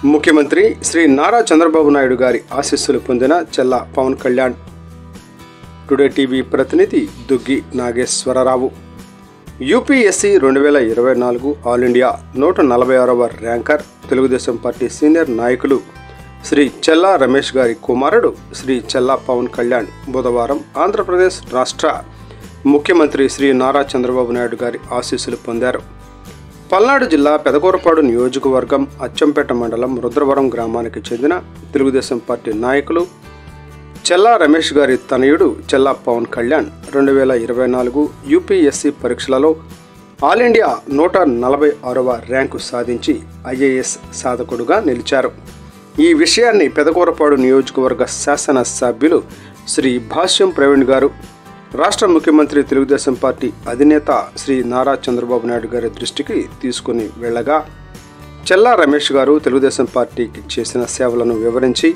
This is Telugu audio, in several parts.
ముఖ్యమంత్రి శ్రీ నారా చంద్రబాబు నాయుడు గారి ఆశీస్సులు పొందిన చెల్లా పవన్ కళ్యాణ్. టుడే టీవీ ప్రతినిధి Duggi Nageswararao. UPSC 2024 all India 146వ ర్యాంకర్ తెలుగుదేశం పార్టీ సీనియర్ నాయకులు శ్రీ చెల్లా రమేష్ గారి కుమారుడు శ్రీ చెల్లా పవన్ కళ్యాణ్ బుధవారం ఆంధ్రప్రదేశ్ రాష్ట్ర ముఖ్యమంత్రి శ్రీ నారా చంద్రబాబు నాయుడు గారి ఆశీస్సులు పొందారు. పల్నాడు జిల్లా పెదకూరపాడు నియోజకవర్గం అచ్చంపేట మండలం రుద్రవరం గ్రామానికి చెందిన తెలుగుదేశం పార్టీ నాయకులు చెల్లా రమేష్ గారి తనయుడు చెల్లా పవన్ కళ్యాణ్ 2024 యూపీఎస్సీ పరీక్షలలో ఆల్ ఇండియా 146వ ర్యాంకు సాధించి ఐఏఎస్ సాధకుడుగా నిలిచారు. ఈ విషయాన్ని పెదకూరపాడు నియోజకవర్గ శాసన సభ్యులు శ్రీ భాష్యం ప్రవీణ్ గారు, రాష్ట్ర ముఖ్యమంత్రి తెలుగుదేశం పార్టీ అధినేత శ్రీ నారా చంద్రబాబు నాయుడు గారి దృష్టికి తీసుకుని వెళ్ళగా చెల్లా రమేష్ గారు తెలుగుదేశం పార్టీకి చేసిన సేవలను వివరించి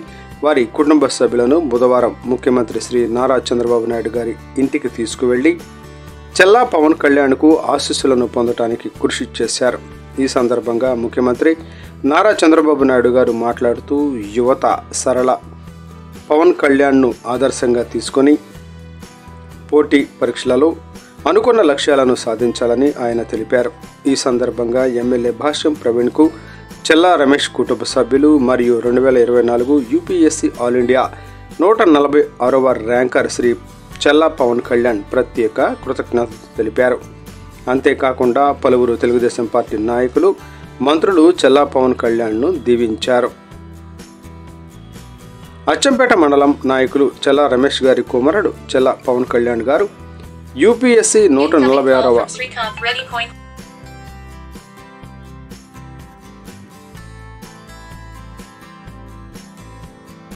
వారి కుటుంబ సభ్యులను బుధవారం ముఖ్యమంత్రి శ్రీ నారా చంద్రబాబు నాయుడు గారి ఇంటికి తీసుకువెళ్లి చెల్లా పవన్ కళ్యాణ్కు ఆశీస్సులను పొందడానికి కృషి చేశారు. ఈ సందర్భంగా ముఖ్యమంత్రి నారా చంద్రబాబు నాయుడు గారు మాట్లాడుతూ యువత సరళ పవన్ కళ్యాణ్ను ఆదర్శంగా తీసుకొని పోటీ పరీక్షలలో అనుకున్న లక్ష్యాలను సాధించాలని ఆయన తెలిపారు. ఈ సందర్భంగా ఎమ్మెల్యే భాష్యం ప్రవీణ్కు చెల్లా రమేష్ కుటుంబ సభ్యులు మరియు 2024 యూపీఎస్సీ ఆల్ ఇండియా 146వ ర్యాంకర్ శ్రీ చెల్లా పవన్ కళ్యాణ్ ప్రత్యేక కృతజ్ఞతలు తెలిపారు. అంతేకాకుండా పలువురు తెలుగుదేశం పార్టీ నాయకులు, మంత్రులు చెల్లా పవన్ కళ్యాణ్ను దీవించారు. అచ్చంపేట మండలం నాయకులు చెల్లా రమేష్ గారి కుమారుడు చెల్లా పవన్ కళ్యాణ్ గారు యూపీఎస్సీ 146వ